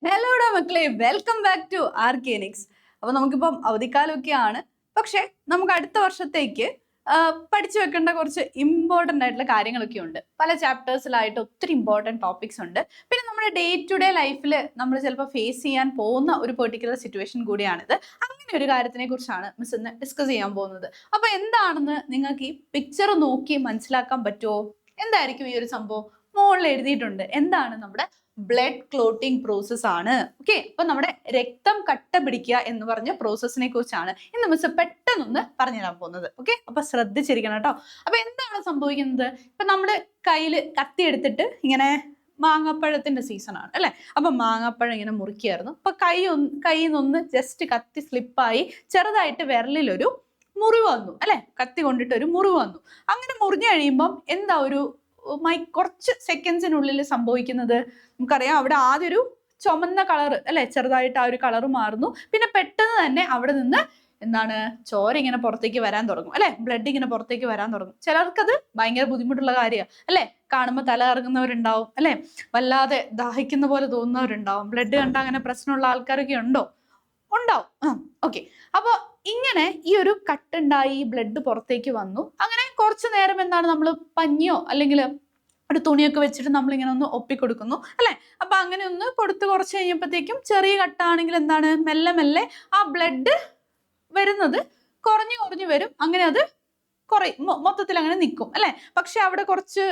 ഹലോടാ മക്കളെ, welcome back to ആർക്കേനിക്സ്. അപ്പൊ നമുക്കിപ്പം അവധിക്കാലമൊക്കെയാണ്. പക്ഷെ നമുക്ക് അടുത്ത വർഷത്തേക്ക് പഠിച്ചു വെക്കേണ്ട കുറച്ച് ഇമ്പോർട്ടൻ്റ് ആയിട്ടുള്ള കാര്യങ്ങളൊക്കെ ഉണ്ട്. പല ചാപ്റ്റേഴ്സിലായിട്ട് ഒത്തിരി ഇമ്പോർട്ടൻറ്റ് ടോപ്പിക്സ് ഉണ്ട്. പിന്നെ നമ്മുടെ ഡേ ടു ഡേ ലൈഫിൽ നമ്മൾ ചിലപ്പോൾ ഫേസ് ചെയ്യാൻ പോകുന്ന ഒരു പെർട്ടിക്കുലർ സിറ്റുവേഷൻ കൂടിയാണിത്. അങ്ങനെ ഒരു കാര്യത്തിനെ കുറിച്ചാണ് മിസ് ഇന്ന് ഡിസ്കസ് ചെയ്യാൻ പോകുന്നത്. അപ്പൊ എന്താണെന്ന് നിങ്ങൾക്ക് ഈ പിക്ചർ നോക്കി മനസ്സിലാക്കാൻ പറ്റുമോ? എന്തായിരിക്കും ഈ ഒരു സംഭവം? മുകളിൽ എഴുതിയിട്ടുണ്ട്. എന്താണ്? നമ്മുടെ ബ്ലഡ് ക്ലോട്ടിംഗ് പ്രോസസ് ആണ്. ഓക്കെ, അപ്പൊ നമ്മുടെ രക്തം കട്ട പിടിക്കുക എന്ന് പറഞ്ഞ പ്രോസസ്സിനെ കുറിച്ചാണ് ഇന്ന് മിസ് പെട്ടെന്നൊന്ന് പറഞ്ഞു തരാൻ പോകുന്നത്. ഓക്കെ, അപ്പൊ ശ്രദ്ധിച്ചിരിക്കണം കേട്ടോ. അപ്പൊ എന്താണ് സംഭവിക്കുന്നത്? ഇപ്പൊ നമ്മുടെ കയ്യിൽ കത്തി എടുത്തിട്ട് ഇങ്ങനെ മാങ്ങാപ്പഴത്തിന്റെ സീസൺ ആണ് അല്ലെ. അപ്പൊ മാങ്ങാപ്പഴം ഇങ്ങനെ മുറിക്കുകയായിരുന്നു. അപ്പൊ കയ്യിൽ നിന്നൊന്ന് ജസ്റ്റ് കത്തി സ്ലിപ്പായി ചെറുതായിട്ട് വിരലിലൊരു മുറിവ് വന്നു അല്ലെ. കത്തി കൊണ്ടിട്ട് ഒരു മുറിവ് വന്നു. അങ്ങനെ മുറിഞ്ഞു കഴിയുമ്പം എന്താ ഒരു കുറച്ച് സെക്കൻഡ്സിനുള്ളിൽ സംഭവിക്കുന്നത്? നമുക്കറിയാം, അവിടെ ആദ്യം ഒരു ചുമന്ന കളർ അല്ലെ, ചെറുതായിട്ട് ആ ഒരു കളർ മാറുന്നു. പിന്നെ പെട്ടെന്ന് തന്നെ അവിടെ നിന്ന് എന്താണ്, ചോര ഇങ്ങനെ പുറത്തേക്ക് വരാൻ തുടങ്ങും അല്ലെ. ബ്ലഡ് ഇങ്ങനെ പുറത്തേക്ക് വരാൻ തുടങ്ങും. ചിലർക്കത് ഭയങ്കര ബുദ്ധിമുട്ടുള്ള കാര്യമാണ് അല്ലെ. കാണുമ്പോൾ തല ഇറങ്ങുന്നവരുണ്ടാവും അല്ലെ, വല്ലാതെ ദാഹിക്കുന്ന പോലെ തോന്നുന്നവരുണ്ടാവും. ബ്ലഡ് കണ്ടാൽ അങ്ങനെ പ്രശ്നമുള്ള ആൾക്കാരൊക്കെ ഉണ്ടാവും. ഓക്കെ, അപ്പൊ ഇങ്ങനെ ഈ ഒരു കട്ടുണ്ടായി, ബ്ലഡ് പുറത്തേക്ക് വന്നു. അങ്ങനെ കുറച്ചു നേരം എന്താണ്, നമ്മൾ പഞ്ഞിയോ അല്ലെങ്കിൽ ഒരു തുണിയൊക്കെ വെച്ചിട്ട് നമ്മൾ ഇങ്ങനെ ഒന്ന് ഒപ്പിക്കൊടുക്കുന്നു അല്ലെ. അപ്പൊ അങ്ങനെ ഒന്ന് കൊടുത്ത് കുറച്ച് കഴിഞ്ഞപ്പോഴത്തേക്കും ചെറിയ കട്ടാണെങ്കിൽ എന്താണ്, മെല്ലെ മെല്ലെ ആ ബ്ലഡ് വരുന്നത് കുറഞ്ഞു വരും. അങ്ങനെ അത് മൊത്തത്തിൽ അങ്ങനെ നിൽക്കും അല്ലെ. പക്ഷെ അവിടെ കുറച്ച്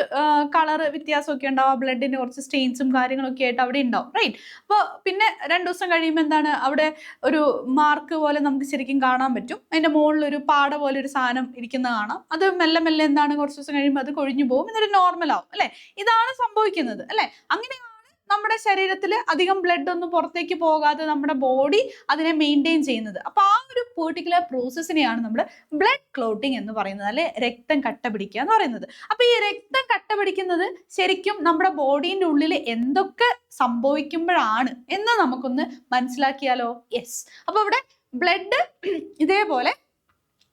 കളറ് വ്യത്യാസമൊക്കെ ഉണ്ടാവും. ബ്ലഡിന്റെ കുറച്ച് സ്റ്റെയിൻസും കാര്യങ്ങളൊക്കെ ആയിട്ട് അവിടെ ഉണ്ടാവും, റൈറ്റ്. അപ്പോൾ പിന്നെ 2 ദിവസം കഴിയുമ്പോൾ എന്താണ്, അവിടെ ഒരു മാർക്ക് പോലെ നമുക്ക് ശരിക്കും കാണാൻ പറ്റും. അതിന്റെ മുകളിൽ ഒരു പാട പോലെ ഒരു സാധനം ഇരിക്കുന്ന കാണാം. അത് മെല്ലെ മെല്ലെ എന്താണ്, കുറച്ച് ദിവസം കഴിയുമ്പോൾ അത് കൊഴിഞ്ഞു പോകും, എന്നിട്ട് നോർമൽ ആവും അല്ലെ. ഇതാണ് സംഭവിക്കുന്നത് അല്ലെ. അങ്ങനെയാണ് നമ്മുടെ ശരീരത്തിൽ അധികം ബ്ലഡ് ഒന്നും പുറത്തേക്ക് പോകാതെ നമ്മുടെ ബോഡി അതിനെ മെയിൻറ്റെയിൻ ചെയ്യുന്നത്. അപ്പൊ ആ ഒരു പെർട്ടിക്കുലർ പ്രോസസ്സിനെയാണ് നമ്മൾ ബ്ലഡ് ക്ലോട്ടിംഗ് എന്ന് പറയുന്നത്, അല്ലെ രക്തം കട്ട പിടിക്കുക എന്ന് പറയുന്നത്. അപ്പൊ ഈ രക്തം കട്ട പിടിക്കുന്നത് ശരിക്കും നമ്മുടെ ബോഡീന്റെ ഉള്ളിൽ എന്തൊക്കെ സംഭവിക്കുമ്പോഴാണ് എന്ന് നമുക്കൊന്ന് മനസ്സിലാക്കിയാലോ? യെസ്. അപ്പൊ ഇവിടെ ബ്ലഡ് ഇതേപോലെ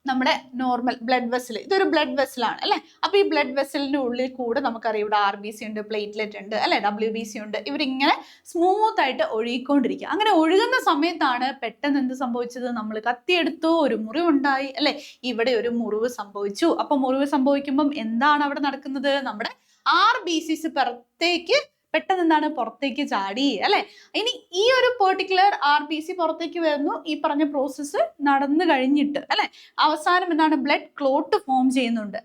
നമ്മുടെ നോർമൽ ബ്ലഡ് വെസൽ, ഇതൊരു ബ്ലഡ് വെസലാണ് അല്ലെ. അപ്പൊ ഈ ബ്ലഡ് വെസലിന്റെ ഉള്ളിൽ കൂടെ നമുക്കറിയാം ഇവിടെ RBC ഉണ്ട്, പ്ലേറ്റ്ലെറ്റ് ഉണ്ട് അല്ലെ, WBC ഉണ്ട്. ഇവരിങ്ങനെ സ്മൂത്ത് ആയിട്ട് ഒഴുകിക്കൊണ്ടിരിക്കുക. അങ്ങനെ ഒഴുകുന്ന സമയത്താണ് പെട്ടെന്ന് എന്ത് സംഭവിച്ചത്? നമ്മൾ കത്തിയെടുത്തു, ഒരു മുറിവുണ്ടായി അല്ലെ. ഇവിടെ ഒരു മുറിവ് സംഭവിച്ചു. അപ്പൊ മുറിവ് സംഭവിക്കുമ്പം എന്താണ് അവിടെ നടക്കുന്നത്? നമ്മുടെ RBCs പെട്ടെന്ന് എന്താണ്, പുറത്തേക്ക് ചാടി അല്ലെ. ഇനി ഈ ഒരു പെർട്ടിക്കുലർ RBC പുറത്തേക്ക് വരുന്നു, ഈ പറഞ്ഞ പ്രോസസ്സ് നടന്നു കഴിഞ്ഞിട്ട് അല്ലെ. അവസാനം എന്താണ്, ബ്ലഡ് ക്ലോട്ട് ഫോം ചെയ്യുന്നുണ്ട്.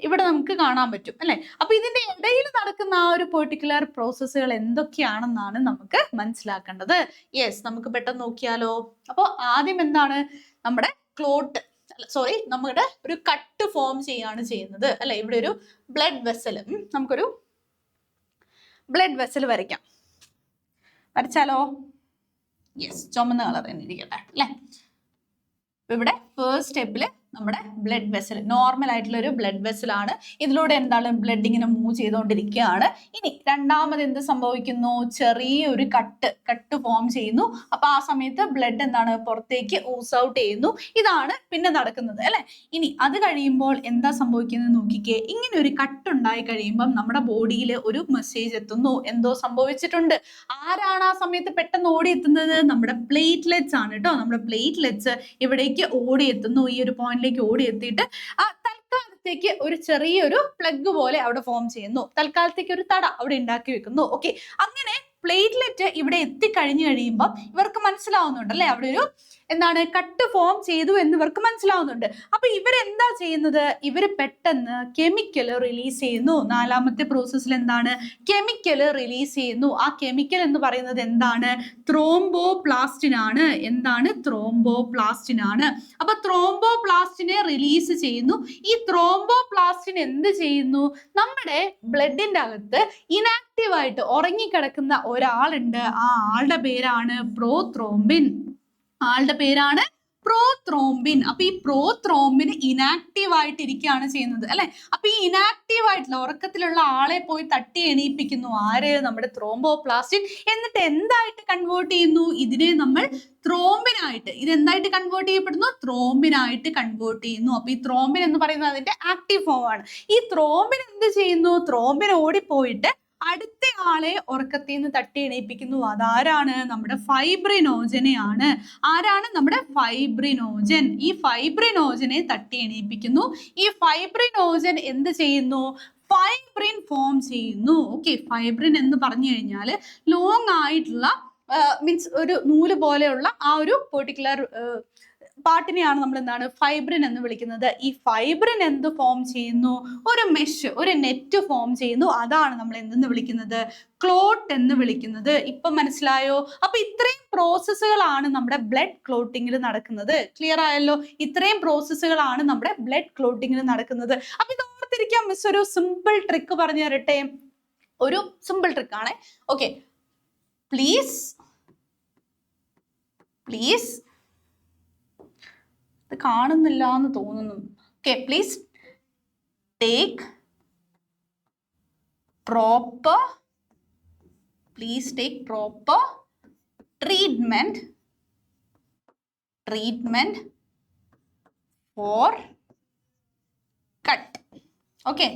ഇവിടെ നമുക്ക് കാണാൻ പറ്റും അല്ലെ. അപ്പൊ ഇതിന്റെ ഇടയിൽ നടക്കുന്ന ആ ഒരു പെർട്ടിക്കുലർ പ്രോസസ്സുകൾ എന്തൊക്കെയാണെന്നാണ് നമുക്ക് മനസ്സിലാക്കേണ്ടത്. യെസ്, നമുക്ക് പെട്ടെന്ന് നോക്കിയാലോ. അപ്പൊ ആദ്യം എന്താണ്, നമ്മുടെ നമ്മുടെ ഒരു കട്ട് ഫോം ചെയ്യാണ് ചെയ്യുന്നത് അല്ലെ. ഇവിടെ ഒരു ബ്ലഡ് വെസൽ, നമുക്കൊരു ബ്ലഡ് വെസൽ വരച്ചാലോ? യെസ്, ചുമന്ന കളർ തന്നെ ഇരിക്കട്ടെ അല്ലെ. ഇവിടെ ഫസ്റ്റ് സ്റ്റെപ്പില് നമ്മുടെ ബ്ലഡ് വെസൽ നോർമൽ ആയിട്ടുള്ള ഒരു ബ്ലഡ് വെസൽ ആണ്. ഇതിലൂടെ എന്താണ്, ബ്ലഡ് ഇങ്ങനെ മൂവ് ചെയ്തുകൊണ്ടിരിക്കുകയാണ്. ഇനി രണ്ടാമത് എന്ത് സംഭവിക്കുന്നു? ചെറിയൊരു കട്ട് ഫോം ചെയ്യുന്നു. അപ്പൊ ആ സമയത്ത് ബ്ലഡ് എന്താണ്, പുറത്തേക്ക് ഊസ് ഔട്ട് ചെയ്യുന്നു. ഇതാണ് പിന്നെ നടക്കുന്നത് അല്ലെ. ഇനി അത് കഴിയുമ്പോൾ എന്താ സംഭവിക്കുന്നത് നോക്കിക്കേ. ഇങ്ങനെ ഒരു കട്ടുണ്ടായി കഴിയുമ്പം നമ്മുടെ ബോഡിയിൽ ഒരു മെസ്സേജ് എത്തുന്നു, എന്തോ സംഭവിച്ചിട്ടുണ്ട്. ആരാണ് ആ സമയത്ത് പെട്ടെന്ന് ഓടിയെത്തുന്നത്? നമ്മുടെ പ്ലേറ്റ്ലെറ്റ്സ് ആണ് കേട്ടോ. നമ്മുടെ പ്ലേറ്റ്ലെറ്റ്സ് ഇവിടേക്ക് ഓടിയെത്തുന്നു. ഈ ഒരു പോയിന്റിലേക്ക് ഓടിയെത്തിയിട്ട് തൽക്കാലത്തേക്ക് ഒരു ചെറിയൊരു പ്ലഗ് പോലെ അവിടെ ഫോം ചെയ്യുന്നു. തൽക്കാലത്തേക്ക് ഒരു തട അവിടെ ഉണ്ടാക്കി വെക്കുന്നു. ഓക്കെ, അങ്ങനെ പ്ലേറ്റ്ലെറ്റ് ഇവിടെ എത്തിക്കഴിഞ്ഞു കഴിയുമ്പോൾ ഇവർക്ക് മനസ്സിലാവുന്നുണ്ട് അല്ലെ, അവിടെ ഒരു എന്താണ്, കട്ട് ഫോം ചെയ്തു എന്ന് ഇവർക്ക് മനസ്സിലാവുന്നുണ്ട്. അപ്പൊ ഇവരെന്താ ചെയ്യുന്നത്? ഇവര് പെട്ടെന്ന് കെമിക്കൽ റിലീസ് ചെയ്യുന്നു. നാലാമത്തെ പ്രോസസ്സിൽ എന്താണ്, കെമിക്കൽ റിലീസ് ചെയ്യുന്നു. ആ കെമിക്കൽ എന്ന് പറയുന്നത് എന്താണ്? ത്രോംബോപ്ലാസ്റ്റിൻ ആണ്. എന്താണ്? ത്രോംബോപ്ലാസ്റ്റിൻ ആണ്. അപ്പൊ ത്രോംബോപ്ലാസ്റ്റിനെ റിലീസ് ചെയ്യുന്നു. ഈ ത്രോംബോപ്ലാസ്റ്റിൻ എന്ത് ചെയ്യുന്നു? നമ്മുടെ ബ്ലഡിന്റെ അകത്ത് ഇനാക്റ്റീവ് ആയിട്ട് ഉറങ്ങിക്കിടക്കുന്ന ഒരാളുണ്ട്. ആ ആളുടെ പേരാണ് പ്രോത്രോംബിൻ. അപ്പൊ ഈ പ്രോത്രോംബിൻ ഇനാക്റ്റീവ് ആയിട്ട് ഇരിക്കുകയാണ് ചെയ്യുന്നത് അല്ലെ. അപ്പൊ ഈ ഇനാക്റ്റീവ് ആയിട്ടുള്ള ഉറക്കത്തിലുള്ള ആളെ പോയി തട്ടി എണീപ്പിക്കുന്നു. ആര്? നമ്മുടെ ത്രോംബോപ്ലാസ്റ്റിൻ. എന്നിട്ട് എന്തായിട്ട് കൺവേർട്ട് ചെയ്യുന്നു? ഇതിനെ നമ്മൾ ത്രോംബിനായിട്ട്, ഇത് എന്തായിട്ട് കൺവേർട്ട് ചെയ്യപ്പെടുന്നു? ത്രോംബിനായിട്ട് കൺവേർട്ട് ചെയ്യുന്നു. അപ്പൊ ഈ ത്രോംബിൻ എന്ന് പറയുന്നത് അതിന്റെ ആക്റ്റീവ് ഫോം ആണ്. ഈ ത്രോംബിൻ എന്ത് ചെയ്യുന്നു? ത്രോംബിൻ ഓടിപ്പോയിട്ട് അടുത്ത ആളെ ഉറക്കത്തിൽ നിന്ന് തട്ടി എണീപ്പിക്കുന്നു. അതാരാണ്? നമ്മുടെ ഫൈബ്രിനോജനെയാണ്. ആരാണ്? നമ്മുടെ ഫൈബ്രിനോജൻ. ഈ ഫൈബ്രിനോജനെ തട്ടി എണീപ്പിക്കുന്നു. ഈ ഫൈബ്രിനോജൻ എന്ത് ചെയ്യുന്നു? ഫൈബ്രിൻ ഫോം ചെയ്യുന്നു. ഓക്കെ, ഫൈബ്രിൻ എന്ന് പറഞ്ഞു കഴിഞ്ഞാൽ ലോങ് ആയിട്ടുള്ള മീൻസ് ഒരു നൂല് പോലെയുള്ള ആ ഒരു പെർട്ടിക്കുലർ പാർട്ടിനെയാണ് നമ്മൾ എന്താണ് ഫൈബ്രിൻ എന്ന് വിളിക്കുന്നത്. ഈ ഫൈബ്രിൻ എന്ത് ഫോം ചെയ്യുന്നു? ഒരു മെഷ്, ഒരു നെറ്റ് ഫോം ചെയ്യുന്നു. അതാണ് നമ്മൾ എന്തെന്ന് വിളിക്കുന്നത്? ക്ലോട്ട് എന്ന് വിളിക്കുന്നത്. ഇപ്പൊ മനസ്സിലായോ? അപ്പൊ ഇത്രയും പ്രോസസ്സുകളാണ് നമ്മുടെ ബ്ലഡ് ക്ലോട്ടിങ്ങിൽ നടക്കുന്നത്. ക്ലിയർ ആയല്ലോ? ഇത്രയും പ്രോസസ്സുകളാണ് നമ്മുടെ ബ്ലഡ് ക്ലോട്ടിങ്ങിൽ നടക്കുന്നത്. അപ്പൊ ഇത് ഓർത്തിരിക്കാം. മിസ് ഒരു സിമ്പിൾ ട്രിക്ക് പറഞ്ഞു തരട്ടെ. ഒരു സിമ്പിൾ ട്രിക്ക് ആണ്. ഓക്കെ, പ്ലീസ് ഇത് കാണുന്നില്ല എന്ന് തോന്നുന്നു. Okay, please take proper treatment four cut. Okay,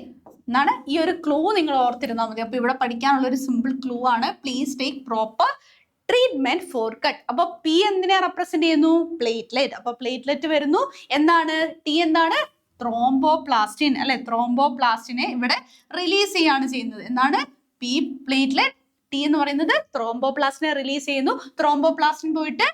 എന്നാണ് ഈ ഒരു ക്ലൂ നിങ്ങൾ ഓർത്തിരുന്നാൽ മതി. അപ്പൊ ഇവിടെ പഠിക്കാനുള്ള ഒരു സിമ്പിൾ ക്ലൂ ആണ് please take proper treatment four cut. അപ്പൊ പി എന്തിനെ റെപ്രസെന്റ് ചെയ്യുന്നു? പ്ലേറ്റ്ലെറ്റ്. അപ്പൊ പ്ലേറ്റ്ലെറ്റ് വരുന്നു. എന്താണ് ടി? എന്താണ്? ത്രോംബോപ്ലാസ്റ്റിൻ അല്ലെ? ത്രോംബോപ്ലാസ്റ്റിനെ ഇവിടെ റിലീസ് ചെയ്യാണ് ചെയ്യുന്നത്. എന്താണ്? പി പ്ലേറ്റ്ലെറ്റ്, ടി എന്ന് പറയുന്നത് ത്രോംബോപ്ലാസ്റ്റിനെ റിലീസ് ചെയ്യുന്നു. ത്രോംബോപ്ലാസ്റ്റിൻ പോയിട്ട്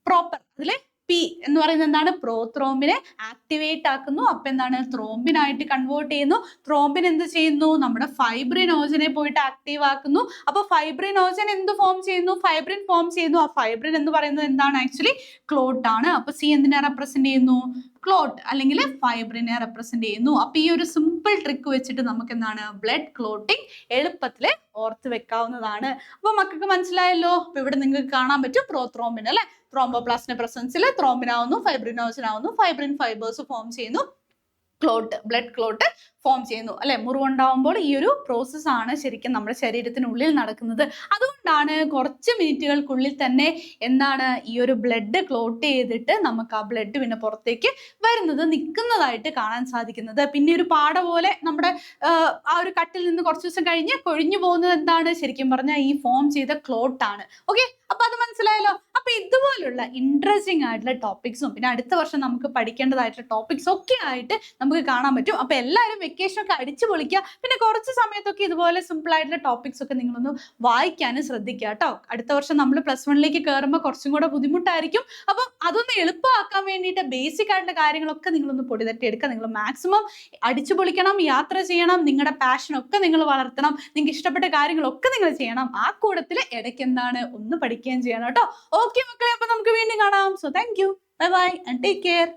പ്രോപ്പർ അതിലെ പി എന്ന് പറയുന്നത് എന്താണ്? പ്രോത്രോംബിനെ ആക്ടിവേറ്റ് ആക്കുന്നു. അപ്പൊ എന്താണ്? ത്രോംബിനായിട്ട് കൺവേർട്ട് ചെയ്യുന്നു. ത്രോംബിൻ എന്ത് ചെയ്യുന്നു? നമ്മുടെ ഫൈബ്രിനോജനെ പോയിട്ട് ആക്റ്റീവ് ആക്കുന്നു. അപ്പൊ ഫൈബ്രിനോജൻ എന്ത് ഫോം ചെയ്യുന്നു? ഫൈബ്രിൻ ഫോം ചെയ്യുന്നു. ആ ഫൈബ്രിൻ എന്ന് പറയുന്നത് എന്താണ്? ആക്ച്വലി ക്ലോട്ട് ആണ്. അപ്പൊ സി എന്തിനെ റെപ്രസെന്റ് ചെയ്യുന്നു? ക്ലോട്ട് അല്ലെങ്കിൽ ഫൈബ്രിനെ റെപ്രസെന്റ് ചെയ്യുന്നു. അപ്പൊ ഈ ഒരു സിമ്പിൾ ട്രിക്ക് വെച്ചിട്ട് നമുക്ക് എന്താണ് ബ്ലഡ് ക്ലോട്ടിങ് എളുപ്പത്തിൽ ഓർത്ത് വെക്കാവുന്നതാണ്. അപ്പൊ മക്കൾക്ക് മനസ്സിലായല്ലോ? അപ്പൊ ഇവിടെ നിങ്ങൾക്ക് കാണാൻ പറ്റും പ്രോത്രോംബിൻ അല്ലെ? ത്രോംബോപ്ലാസ്റ്റിന്റെ പ്രസൻസിൽ ത്രോംബിൻ ആവുന്നു, ഫൈബ്രിനോജൻ ആവുന്നു, ഫൈബ്രിൻ ഫൈബേഴ്സ് ഫോം ചെയ്യുന്നു, ക്ലോട്ട് ബ്ലഡ് ക്ലോട്ട് ഫോം ചെയ്യുന്നു അല്ലെ? മുറിവുണ്ടാവുമ്പോൾ ഈ ഒരു പ്രോസസ് ആണ് ശരിക്കും നമ്മുടെ ശരീരത്തിനുള്ളിൽ നടക്കുന്നത്. അതുകൊണ്ടാണ് കുറച്ച് മിനിറ്റുകൾക്കുള്ളിൽ തന്നെ എന്താണ് ഈ ഒരു ബ്ലഡ് ക്ലോട്ട് ചെയ്തിട്ട് നമുക്ക് ആ ബ്ലഡ് പിന്നെ പുറത്തേക്ക് വരുന്നത്, നിൽക്കുന്നതായിട്ട് കാണാൻ സാധിക്കുന്നത്. പിന്നെ ഒരു പാട പോലെ നമ്മുടെ ആ ഒരു കട്ടിൽ നിന്ന് കുറച്ച് ദിവസം കഴിഞ്ഞ് കൊഴിഞ്ഞു പോകുന്നത് എന്താണ്? ശരിക്കും പറഞ്ഞാൽ ഈ ഫോം ചെയ്ത ക്ലോട്ട് ആണ്. ഓക്കെ, അപ്പൊ അത് മനസ്സിലായല്ലോ? അപ്പൊ ഇതുപോലുള്ള ഇൻട്രസ്റ്റിംഗ് ആയിട്ടുള്ള ടോപ്പിക്സും പിന്നെ അടുത്ത വർഷം നമുക്ക് പഠിക്കേണ്ടതായിട്ടുള്ള ടോപ്പിക്സ് ഒക്കെ ആയിട്ട് നമുക്ക് കാണാൻ പറ്റും. അപ്പൊ എല്ലാവരും വെക്കേഷൻ ഒക്കെ അടിച്ചു പൊളിക്കുക. പിന്നെ കുറച്ച് സമയത്തൊക്കെ ഇതുപോലെ സിമ്പിൾ ആയിട്ടുള്ള ടോപ്പിക്സ് ഒക്കെ നിങ്ങളൊന്ന് വായിക്കാനും ശ്രദ്ധിക്കുക കേട്ടോ. അടുത്ത വർഷം നമ്മൾ +1 കയറുമ്പോൾ കുറച്ചും കൂടെ ബുദ്ധിമുട്ടായിരിക്കും. അപ്പം അതൊന്ന് എളുപ്പമാക്കാൻ വേണ്ടിയിട്ട് ബേസിക് ആയിട്ടുള്ള കാര്യങ്ങളൊക്കെ നിങ്ങളൊന്ന് പൊടി തട്ടി എടുക്കുക. നിങ്ങൾ മാക്സിമം അടിച്ചു പൊളിക്കണം, യാത്ര ചെയ്യണം, നിങ്ങളുടെ പാഷനൊക്കെ നിങ്ങൾ വളർത്തണം, നിങ്ങൾക്ക് ഇഷ്ടപ്പെട്ട കാര്യങ്ങളൊക്കെ നിങ്ങൾ ചെയ്യണം. ആ കൂട്ടത്തിൽ ഇടയ്ക്ക് എന്താണ് ഒന്ന് പഠിക്കുകയും ചെയ്യണം കേട്ടോ. ഓക്കെ മക്കളെ, അപ്പൊ നമുക്ക് വീണ്ടും കാണാം. So thank you, bye bye and take care.